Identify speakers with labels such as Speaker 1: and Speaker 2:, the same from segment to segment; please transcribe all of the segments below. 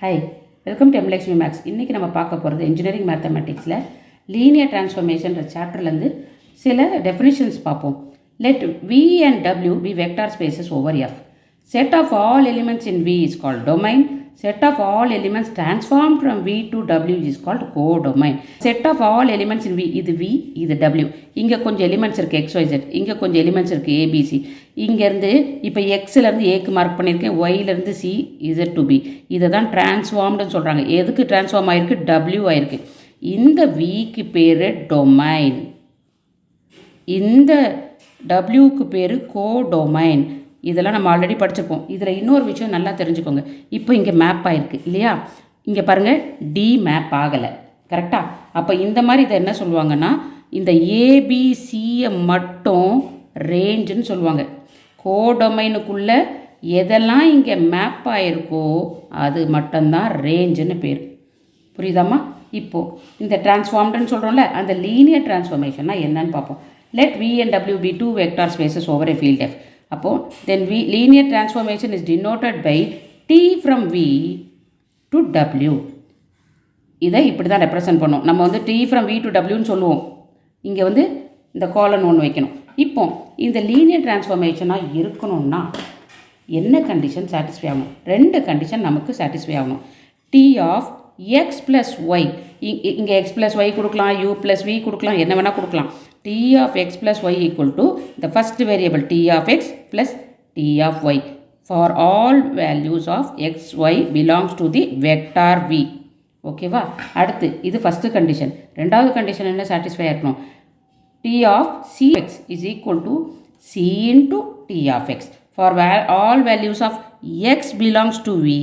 Speaker 1: Hi, welcome to எம்லக்ஷ்மி maths. இன்றைக்கி நம்ம பார்க்க போகிறது இன்ஜினியரிங் மேத்தமெட்டிக்ஸில் லீனியர் டிரான்ஸ்ஃபர்மேஷன்ற சாப்டர்லேருந்து சில டெஃபினிஷன்ஸ் பார்ப்போம். Let V and W be vector spaces over F. Set of all elements in V is called domain. Set of all elements transformed from V to W is called codomain. Set of all elements in V, இது V, இது W. இங்கே கொஞ்சம் elements இருக்குது XYZ, இங்கே கொஞ்சம் elements இருக்குது ABC. இங்கேருந்து இப்போ எக்ஸ்லேருந்து ஏக்கு மார்க் பண்ணியிருக்கேன், ஒய்லேருந்து C, Z to B. இதை தான் டிரான்ஸ்ஃபார்ம்டுன்னு சொல்கிறாங்க. எதுக்கு டிரான்ஸ்ஃபார்ம் ஆகிருக்கு? W ஆகிருக்கு. இந்த Vக்கு பேர் டொமைன், இந்த Wக்கு பேர் கோடொமைன். இதெல்லாம் நம்ம ஆல்ரெடி படிச்சிருப்போம். இதில் இன்னொரு விஷயம் நல்லா தெரிஞ்சுக்கோங்க. இப்போ இங்கே மேப் ஆகிருக்கு இல்லையா? இங்கே பாருங்கள், டி மேப் ஆகலை, கரெக்டாக? அப்போ இந்த மாதிரி இதை என்ன சொல்லுவாங்கன்னா, இந்த ஏபிசியை மட்டும் ரேஞ்சுன்னு சொல்லுவாங்க. கோடொமைனுக்குள்ளே எதெல்லாம் இங்கே மேப் ஆகிருக்கோ அது மட்டும்தான் ரேஞ்சுன்னு பேர். புரியுதாம்மா? இப்போது இந்த டிரான்ஸ்ஃபார்ம்டுன்னு சொல்கிறோம்ல, அந்த லீனியர் டிரான்ஸ்ஃபர்மேஷன்னா என்னன்னு பார்ப்போம். Let V and W be two vector spaces over a field F. அப்போது then linear transformation is denoted by T from V to W. இதை இப்படி தான் ரெப்ரசன்ட் பண்ணோம். நம்ம வந்து T from V to Wன்னு சொல்லுவோம். இங்கே வந்து இந்த காலன் ஒன்று வைக்கணும். இப்போ இந்த லீனியர் டிரான்ஸ்ஃபர்மேஷனாக இருக்கணும்னா என்ன கண்டிஷன் சாட்டிஸ்ஃபை ஆகணும்? ரெண்டு கண்டிஷன் நமக்கு சாட்டிஸ்ஃபை ஆகணும். T of x plus y, இங்கே x plus y கொடுக்கலாம், u plus v கொடுக்கலாம், என்ன வேணால் கொடுக்கலாம். T of x plus y equal to the first variable T of x plus T of y for all values of x, y belongs to the vector v. ஓகேவா? அடுத்து இது first condition. ரெண்டாவது condition என்ன satisfy ஆகணும்? T of cx is equal to c into T of x for all values of x belongs to v.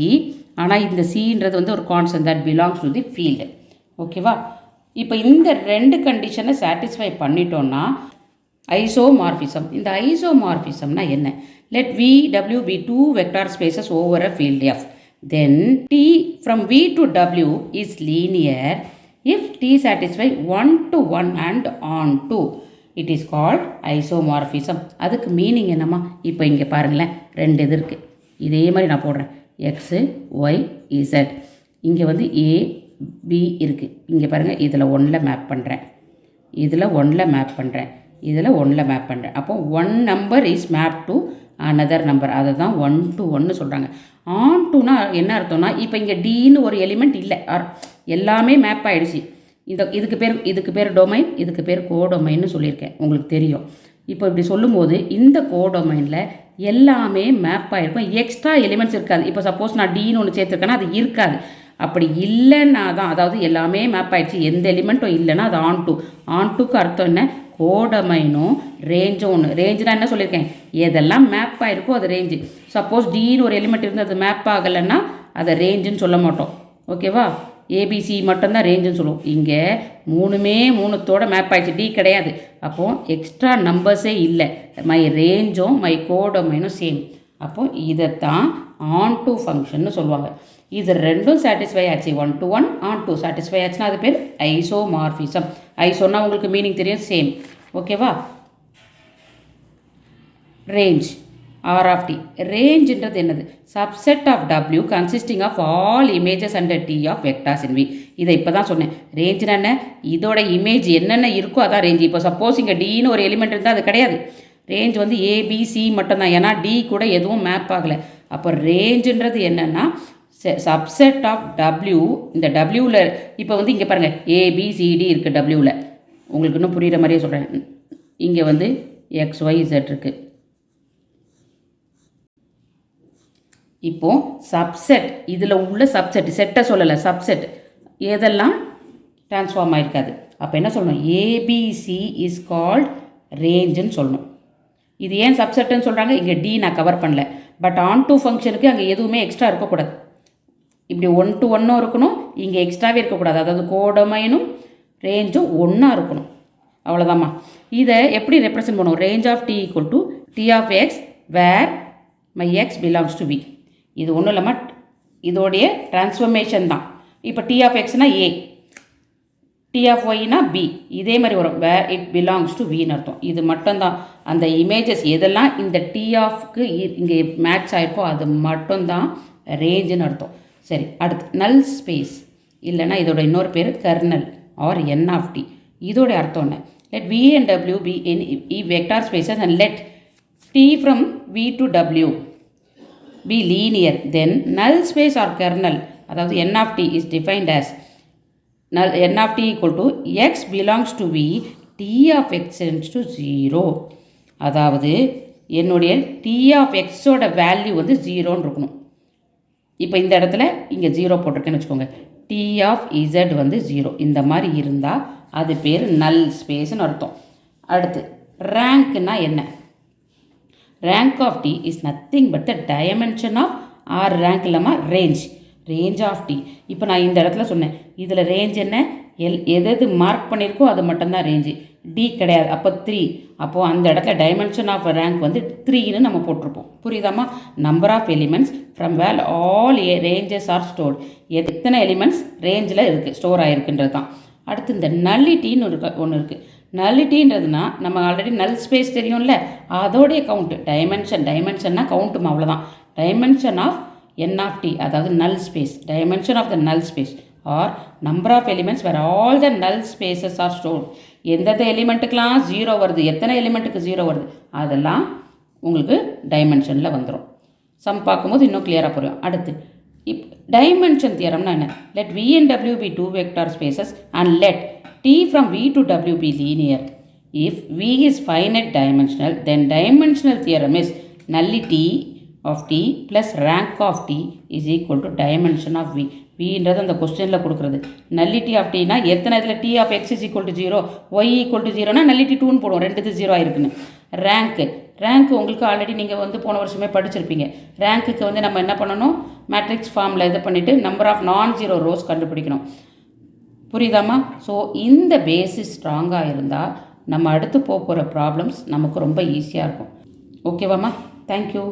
Speaker 1: ஆனால் இந்த சின்றது வந்து ஒரு constant that belongs to the field. ஓகேவா? இப்போ இந்த ரெண்டு கண்டிஷனை சாட்டிஸ்ஃபை பண்ணிட்டோன்னா ஐசோமார்ஃபிசம். இந்த ஐசோமார்ஃபிசம்னா என்ன? Let V, W be two vector spaces over a field F. Then T from V to W is linear if T satisfy 1 to 1 and on to. It is called isomorphism. அதுக்கு meaning என்னம்மா? இப்போ இங்கே பாருங்களேன், ரெண்டு இது இருக்குது. இதே மாதிரி நான் போடுறேன், எக்ஸு, ஒய், இசட். இங்கே வந்து ஏ, பி இருக்குது. இங்கே பாருங்கள், இதில் ஒன்றில் மேப் பண்ணுறேன், இதில் ஒன்றில் மேப் பண்ணுறேன், இதில் ஒன்றில் மேப் பண்ணுறேன். அப்போ one number is map to another number. அதை தான் 1 to 1 சொல்கிறாங்க. ஆன் டுனா என்ன அர்த்தம்னா, இப்போ இங்கே டின்னு ஒரு எலிமெண்ட் இல்லை, எல்லாமே மேப் ஆகிடுச்சு. இதுக்கு பேர் டொமைன், இதுக்கு பேர் கோடொமைன்னு சொல்லியிருக்கேன், உங்களுக்கு தெரியும். இப்போ இப்படி சொல்லும்போது இந்த கோடொமைனில் எல்லாமே மேப் ஆகிருக்கும், எக்ஸ்ட்ரா எலிமெண்ட்ஸ் இருக்காது. இப்போ சப்போஸ் நான் டின்னு ஒன்று சேர்த்துருக்கேன்னா அது இருக்காது. அப்படி இல்லைன்னா தான், அதாவது எல்லாமே மேப் ஆகிடுச்சு, எந்த எலிமெண்ட்டும் இல்லைன்னா அது ஆன்டுக்கு அர்த்தம் என்ன? கோடொமைனும் ரேஞ்சும் ஒன்று. ரேஞ்சுனா என்ன சொல்லியிருக்கேன்? எதெல்லாம் மேப் ஆகிருக்கோ அது ரேஞ்சு. சப்போஸ் டின்னு ஒரு எலிமெண்ட் இருந்து அது மேப் ஆகலைன்னா அதை ரேஞ்சுன்னு சொல்ல மாட்டோம். ஓகேவா? ஏபிசி மட்டும்தான் ரேஞ்சுன்னு சொல்லுவோம். இங்கே மூணுத்தோட மேப் ஆகிடுச்சு, டி கிடையாது. அப்போது எக்ஸ்ட்ரா நம்பர்ஸே இல்லை. மை ரேஞ்சும் மை கோடொமைனும் சேம். அப்போது இதைத்தான் ஆன் டு ஃபங்க்ஷன்னு சொல்லுவாங்க. இது ரெண்டும் சாட்டிஸ்ஃபை ஆச்சு, 1 to 1, ஆன் டு சாட்டிஸ்ஃபை ஆச்சுன்னா அது பேர் ஐசோமார்ஃபிசம். ஐசோன்னா உங்களுக்கு மீனிங் தெரியும், சேம். ஓகேவா? Range, R of T. ரேஞ்சுன்றது என்னது? Subset of W consisting of all images under T of vectors in V. இதை இப்போ தான் சொன்னேன். ரேஞ்சுனா என்ன? இதோட இமேஜ் என்னென்ன இருக்கோ அதான் ரேஞ்சு. இப்போ சப்போஸ் இங்கே டின்னு ஒரு எலிமெண்ட் இருந்தால் அது கிடையாது. ரேஞ்ச் வந்து ஏபிசி மட்டும்தான், ஏன்னா டி கூட எதுவும் மேப் ஆகலை. அப்போ ரேஞ்சுன்றது என்னென்னா சப்செட் ஆஃப் W. இந்த Wவில் இப்போ வந்து இங்கே பாருங்கள், ஏபிசிடி இருக்குது Wவில். உங்களுக்கு இன்னும் புரிகிற மாதிரியே சொல்கிறேன். இங்கே வந்து XYZ இருக்குது. இப்போது சப்செட், இதில் உள்ள சப்செட், செட்டை சொல்லலை, சப்செட் எதெல்லாம் ட்ரான்ஸ்ஃபார்ம் ஆகிருக்காது. அப்போ என்ன சொல்லணும்? ஏபிசி இஸ் கால்ட் ரேஞ்சுன்னு சொல்லணும். இது ஏன் சப்செட்டுன்னு சொல்கிறாங்க? இங்கே டி நான் கவர் பண்ணல. பட் ஆன் டு ஃபங்க்ஷனுக்கு அங்கே எதுவுமே எக்ஸ்ட்ரா இருக்கக்கூடாது. இப்படி 1 to 1 இருக்கணும், இங்கே எக்ஸ்ட்ராவே இருக்கக்கூடாது. அதாவது கோடொமைனும் ரேஞ்சும் ஒன்றா இருக்கணும். அவ்வளோதாம்மா. இதை எப்படி ரெப்ரசன்ட் பண்ணுவோம்? Range of T equal to T of X where my X belongs to V. இது ஒன்றும் இல்லாமல் இதோடைய டிரான்ஸ்ஃபர்மேஷன் தான். இப்போ டி ஆஃப் எக்ஸ்னா ஏ, டி ஆஃப் ஒய்னா பி, இதே மாதிரி வரும், வேர் இட் பிலாங்ஸ் டு வின்னு அர்த்தம். இது மட்டும்தான் அந்த இமேஜஸ் எதெல்லாம் இந்த டி ஆஃப்க்கு இங்கே மேட்ச் ஆகிருக்கோ அது மட்டும்தான் ரேஞ்சுன்னு அர்த்தம். சரி, அடுத்து நல் ஸ்பேஸ் இல்லைனா இதோட இன்னொரு பேர் kernel or N of T. இதோட அர்த்தம் என்ன? Let V and W be vector spaces and let T from V to W be linear, then null space or kernel, அதாவது n of t is defined as null n of t equal to x belongs to v, t of x tends to 0. அதாவது என்னுடைய t of x ஓட value வந்து 0ன்னு இருக்கணும். இப்போ இந்த இடத்துல இங்கே 0 போட்டிருக்கேன்னு வச்சுக்கோங்க. t of z வந்து 0. இந்த மாதிரி இருந்தால் அது பேர் நல் ஸ்பேஸ்ன்னு அர்த்தம். அடுத்து ரேங்க்னா என்ன? rank of t is nothing but the dimension of r rank இல்லாமல் range of t. இப்போ நான் இந்த இடத்துல சொன்னேன், இதில் ரேஞ்ச் என்ன? எது மார்க் பண்ணியிருக்கோ அது மட்டும்தான் ரேஞ்சு, டி கிடையாது. அப்போ 3. அப்போது அந்த இடத்துல டைமென்ஷன் ஆஃப் ரேங்க் வந்து 3ன்னு நம்ம போட்டிருப்போம். புரியுதாமா? Number of elements from where all ranges are stored. எத்தனை எலிமெண்ட்ஸ் ரேஞ்சில் இருக்குது, ஸ்டோர் ஆகிருக்குன்றது தான். அடுத்து இந்த நல்லிட்டின்னு ஒன்று இருக்குது. நல்லிட்டின்றதுனா நம்ம ஆல்ரெடி நல் ஸ்பேஸ் தெரியும்ல, அதோடைய கவுண்ட்டு. டைமென்ஷன்னா கவுண்ட்டுமா, அவ்வளோதான். Dimension of N of T, அதாவது null space. Dimension of the null space are number of elements where all the null spaces R stored. எந்தெந்த எலிமெண்ட்டுக்கெலாம் 0 வருது, எத்தனை எலிமெண்ட்டுக்கு 0 வருது, அதெல்லாம் உங்களுக்கு டைமென்ஷனில் வந்துடும். சம் பார்க்கும்போது இன்னும் கிளியராக புரியும். அடுத்து டைமென்ஷன் தியரம்னா என்ன? Let V and W be 2 vector spaces and let t from v to w be linear. If v is finite dimensional, then dimensional theorem is nullity of t plus rank of t is equal to dimension of v. vன்றது அந்த கொஸ்டினில் கொடுக்குறது. nullity of tனா எத்தனை இதில் t of x is equal to 0, y equal to 0னா nullity 2ன்னு போடுவோம், ரெண்டுது 0 ஆயிருக்குன்னு. Rank உங்களுக்கு already நீங்கள் வந்து போன வருஷமே படிச்சிருப்பீங்க. ரேங்க்குக்கு வந்து நம்ம என்ன பண்ணணும்? மேட்ரிக்ஸ் ஃபார்மில் இது பண்ணிவிட்டு நம்பர் ஆஃப் நான் ஜீரோ ரோஸ் கண்டுபிடிக்கணும். புரியுதாமா? ஸோ இந்த பேசிஸ் ஸ்ட்ராங்காக இருந்தால் நம்ம அடுத்து போகிற ப்ராப்ளம்ஸ் நமக்கு ரொம்ப ஈஸியாக இருக்கும். ஓகேவாம்மா? தேங்க்யூ.